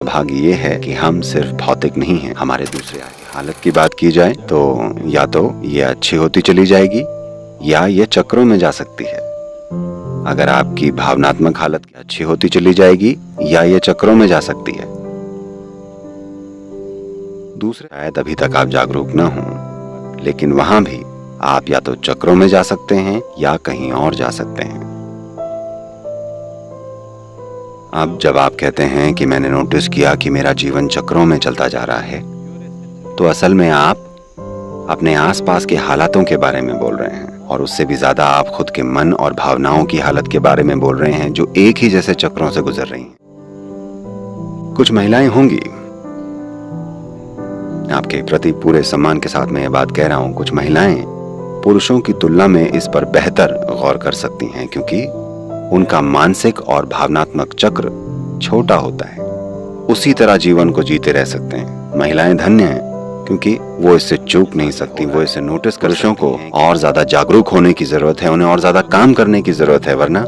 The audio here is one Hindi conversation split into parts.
सौभाग्य ये है कि हम सिर्फ भौतिक नहीं हैं, हमारे दूसरे हालत की बात की जाए तो या तो ये अच्छी होती चली जाएगी या ये चक्रों में जा सकती है। अगर आपकी भावनात्मक हालत अच्छी होती चली जाएगी या ये चक्रों में जा सकती है। दूसरे, शायद अभी तक आप जागरूक न हो, लेकिन वहां भी आप या तो चक्रों में जा सकते हैं या कहीं और जा सकते हैं। अब जब आप कहते हैं कि मैंने नोटिस किया कि मेरा जीवन चक्रों में चलता जा रहा है, तो असल में आप अपने आसपास के हालातों के बारे में बोल रहे हैं, और उससे भी ज्यादा आप खुद के मन और भावनाओं की हालत के बारे में बोल रहे हैं जो एक ही जैसे चक्रों से गुजर रही हैं। कुछ महिलाएं होंगी, आपके प्रति पूरे सम्मान के साथ मैं ये बात कह रहा हूं, कुछ महिलाएं पुरुषों की तुलना में इस पर बेहतर गौर कर सकती हैं, क्योंकि उनका मानसिक और भावनात्मक चक्र छोटा होता है। उसी तरह जीवन को जीते रह सकते हैं। महिलाएं धन्य हैं क्योंकि वो इससे चूक नहीं सकती, वो इसे नोटिस कर। पुरुषों को और ज्यादा जागरूक होने की जरूरत है, उन्हें और ज्यादा काम करने की जरूरत है, वरना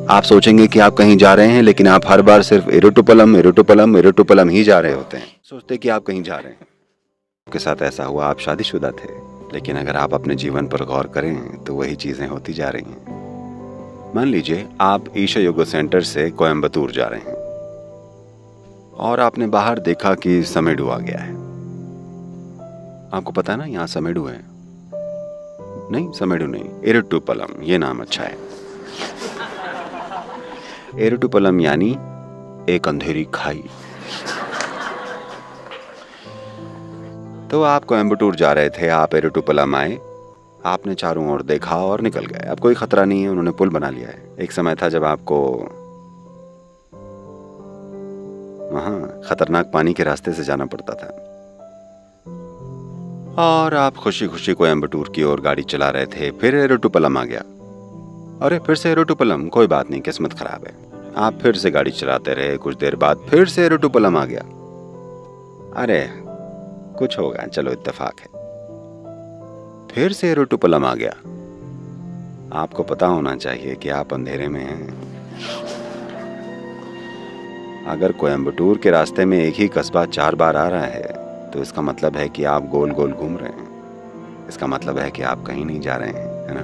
आप सोचेंगे कि आप कहीं जा रहे हैं, लेकिन आप हर बार सिर्फ इरुटुपलम इरुटुपलम इरुटुपलम ही जा रहे होते हैं। सोचते कि आप कहीं जा रहे हैं। आपके साथ ऐसा हुआ, आप शादीशुदा थे, लेकिन अगर आप अपने जीवन पर गौर करें तो वही चीजें होती जा रही हैं। मान लीजिए आप ईशा योगा सेंटर से कोयम्बतूर जा रहे हैं और आपने बाहर देखा कि समेडू आ गया है। आपको पता है ना, यहाँ समेडू है। नहीं, समेडू नहीं, इरुट्टुपलम, ये नाम अच्छा है। इरुट्टुपलम यानी एक अंधेरी खाई। तो आप कोयम्बटूर जा रहे थे, आप इरुट्टुपलम आए, आपने चारों ओर देखा और निकल गए। अब कोई खतरा नहीं है, उन्होंने पुल बना लिया है। एक समय था जब आपको वहां खतरनाक पानी के रास्ते से जाना पड़ता था, और आप खुशी खुशी कोयम्बटूर की ओर गाड़ी चला रहे थे। फिर इरुट्टुपलम आ गया। अरे फिर से इरुट्टुपलम, कोई बात नहीं, किस्मत खराब है। आप फिर से गाड़ी चलाते रहे, कुछ देर बाद फिर से इरुट्टुपलम आ गया। अरे कुछ होगा, चलो इत्तेफाक है। फिर से इरुट्टुपलम आ गया। आपको पता होना चाहिए कि आप अंधेरे में हैं। अगर कोयम्बटूर के रास्ते में एक ही कस्बा 4 बार आ रहा है तो इसका मतलब है कि आप गोल गोल घूम रहे हैं। इसका मतलब है कि आप कहीं नहीं जा रहे हैं, है ना?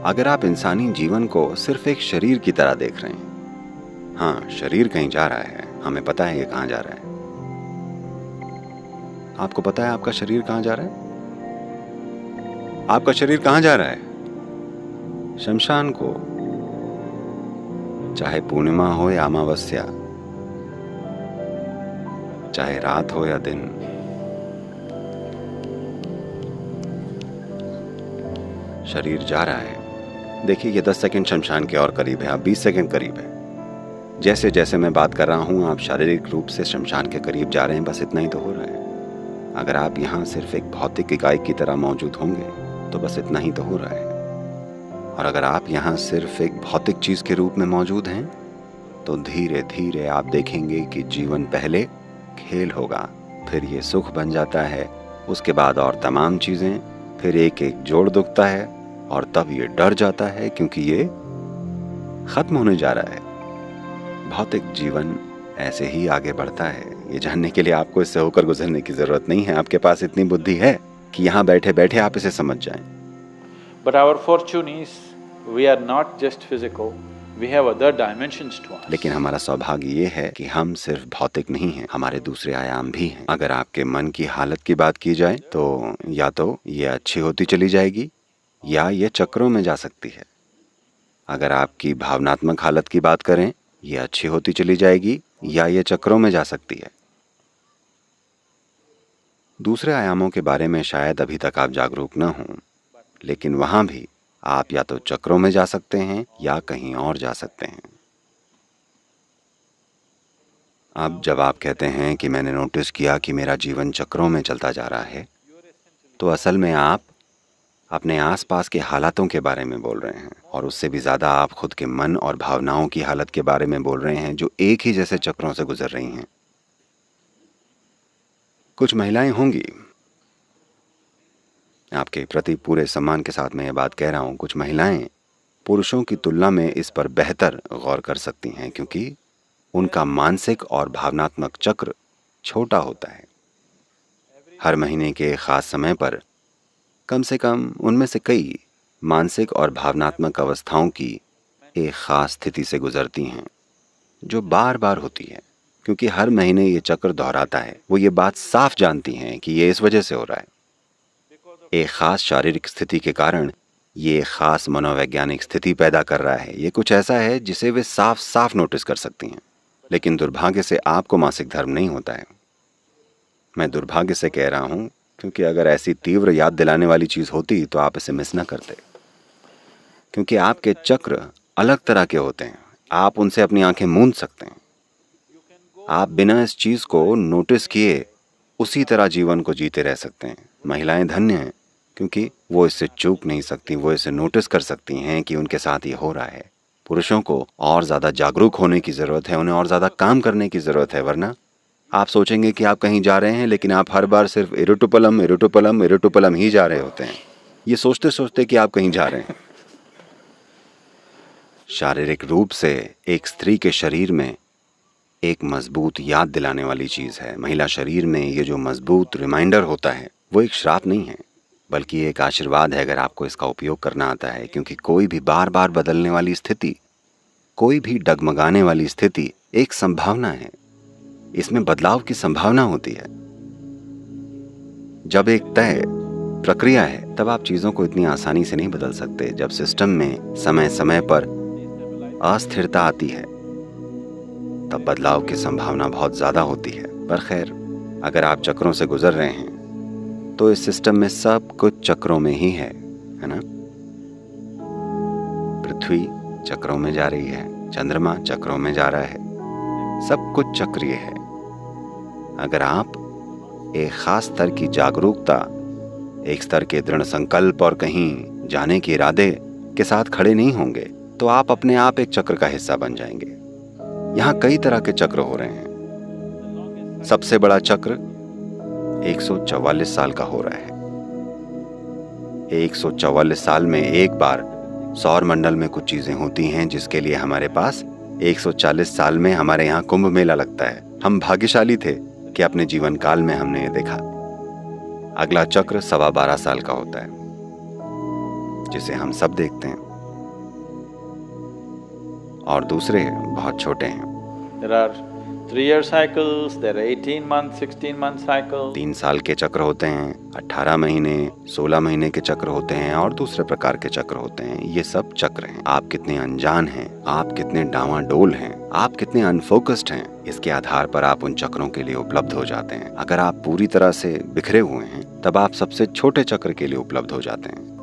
अगर आप इंसानी जीवन को सिर्फ एक शरीर की तरह देख रहे हैं, हाँ, शरीर कहीं जा रहा है, हमें पता है ये कहाँ जा रहा है। आपको पता है आपका शरीर कहाँ जा रहा है? आपका शरीर कहाँ जा रहा है? शमशान को। चाहे पूर्णिमा हो या अमावस्या, चाहे रात हो या दिन, शरीर जा रहा है। देखिए, ये 10 सेकंड शमशान के और करीब है, आप 20 सेकंड करीब है। जैसे जैसे मैं बात कर रहा हूं, आप शारीरिक रूप से शमशान के करीब जा रहे हैं, बस इतना ही तो हो रहा है। अगर आप यहाँ सिर्फ एक भौतिक इकाई की तरह मौजूद होंगे तो बस इतना ही तो हो रहा है। और अगर आप यहाँ सिर्फ एक भौतिक चीज के रूप में मौजूद हैं तो धीरे धीरे आप देखेंगे कि जीवन पहले खेल होगा, फिर ये सुख बन जाता है, उसके बाद और तमाम चीजें, फिर एक एक जोड़ दुखता है, और तब ये डर जाता है क्योंकि ये खत्म होने जा रहा है। भौतिक जीवन ऐसे ही आगे बढ़ता है। ये जानने के लिए आपको इससे होकर गुजरने की जरूरत नहीं है। आपके पास इतनी बुद्धि है कि यहाँ बैठे बैठे आप इसे समझ जाएं। But our fortune is we are not just physical, we have other dimensions to us. लेकिन हमारा सौभाग्य ये है कि हम सिर्फ भौतिक नहीं हैं, हमारे दूसरे आयाम भी हैं। अगर आपके मन की हालत की बात की जाए तो या तो ये अच्छी होती चली जाएगी या ये चक्रों में जा सकती है। अगर आपकी भावनात्मक हालत की बात करें, ये अच्छी होती चली जाएगी या ये चक्रों में जा सकती है। दूसरे आयामों के बारे में शायद अभी तक आप जागरूक न हों, लेकिन वहां भी आप या तो चक्रों में जा सकते हैं या कहीं और जा सकते हैं। अब जब आप कहते हैं कि मैंने नोटिस किया कि मेरा जीवन चक्रों में चलता जा रहा है, तो असल में आप अपने आसपास के हालातों के बारे में बोल रहे हैं, और उससे भी ज्यादा आप खुद के मन और भावनाओं की हालत के बारे में बोल रहे हैं जो एक ही जैसे चक्रों से गुजर रही हैं। कुछ महिलाएं होंगी, आपके प्रति पूरे सम्मान के साथ मैं ये बात कह रहा हूं, कुछ महिलाएं पुरुषों की तुलना में इस पर बेहतर गौर कर सकती हैं, क्योंकि उनका मानसिक और भावनात्मक चक्र छोटा होता है। हर महीने के एक खास समय पर कम से कम उनमें से कई मानसिक और भावनात्मक अवस्थाओं की एक खास स्थिति से गुजरती हैं, जो बार बार होती है। क्योंकि हर महीने ये चक्र दोहराता है, वो ये बात साफ जानती हैं कि ये इस वजह से हो रहा है। एक खास शारीरिक स्थिति के कारण ये एक खास मनोवैज्ञानिक स्थिति पैदा कर रहा है। ये कुछ ऐसा है जिसे वे साफ साफ नोटिस कर सकती हैं। लेकिन दुर्भाग्य से आपको मासिक धर्म नहीं होता है। मैं दुर्भाग्य से कह रहा हूं, क्योंकि अगर ऐसी तीव्र याद दिलाने वाली चीज होती तो आप इसे मिस ना करते। क्योंकि आपके चक्र अलग तरह के होते हैं, आप उनसे अपनी आंखें मूंद सकते हैं। आप बिना इस चीज को नोटिस किए उसी तरह जीवन को जीते रह सकते हैं। महिलाएं धन्य हैं, क्योंकि वो इससे चूक नहीं सकती, वो इसे नोटिस कर सकती हैं कि उनके साथ ये हो रहा है। पुरुषों को और ज्यादा जागरूक होने की जरूरत है, उन्हें और ज्यादा काम करने की जरूरत है। वरना आप सोचेंगे कि आप कहीं जा रहे हैं, लेकिन आप हर बार सिर्फ इरुटुपलम इरुटुपलम इरुटुपलम ही जा रहे होते हैं, ये सोचते सोचते कि आप कहीं जा रहे हैं। शारीरिक रूप से एक स्त्री के शरीर में एक मजबूत याद दिलाने वाली चीज है। महिला शरीर में ये जो मजबूत रिमाइंडर होता है, वो एक श्राप नहीं है, बल्कि एक आशीर्वाद है अगर आपको इसका उपयोग करना आता है। क्योंकि कोई भी बार बार बदलने वाली स्थिति, कोई भी डगमगाने वाली स्थिति एक संभावना है। इसमें बदलाव की संभावना होती है। जब एक तय प्रक्रिया है, तब आप चीजों को इतनी आसानी से नहीं बदल सकते। जब सिस्टम में समय समय पर अस्थिरता आती है, तब बदलाव की संभावना बहुत ज्यादा होती है। पर खैर, अगर आप चक्रों से गुजर रहे हैं तो इस सिस्टम में सब कुछ चक्रों में ही है ना? पृथ्वी चक्रों में जा रही है, चंद्रमा चक्रों में जा रहा है, सब कुछ चक्रीय है। अगर आप एक खास स्तर की जागरूकता, एक स्तर के दृढ़ संकल्प और कहीं जाने के इरादे के साथ खड़े नहीं होंगे, तो आप अपने आप एक चक्र का हिस्सा बन जाएंगे। यहाँ कई तरह के चक्र हो रहे हैं। सबसे बड़ा चक्र 144 साल का हो रहा है। 144 साल में एक बार सौर मंडल में कुछ चीजें होती हैं जिसके लिए हमारे पास 140 साल में हमारे यहाँ कुंभ मेला लगता है। हम भाग्यशाली थे कि अपने जीवन काल में हमने ये देखा। अगला चक्र 12.25 साल का होता है, जिसे हम सब देखते हैं, और दूसरे बहुत छोटे हैं। There are 3-year cycles, there are 18-month, 16-month cycles. 3 साल के चक्र होते हैं, 18 महीने, 16 महीने के चक्र होते हैं, और दूसरे प्रकार के चक्र होते हैं। ये सब चक्र हैं। आप कितने अनजान हैं, आप कितने डावाडोल हैं, आप कितने अनफोकस्ड हैं, इसके आधार पर आप उन चक्रों के लिए उपलब्ध हो जाते हैं। अगर आप पूरी तरह से बिखरे हुए हैं, तब आप सबसे छोटे चक्र के लिए उपलब्ध हो जाते हैं।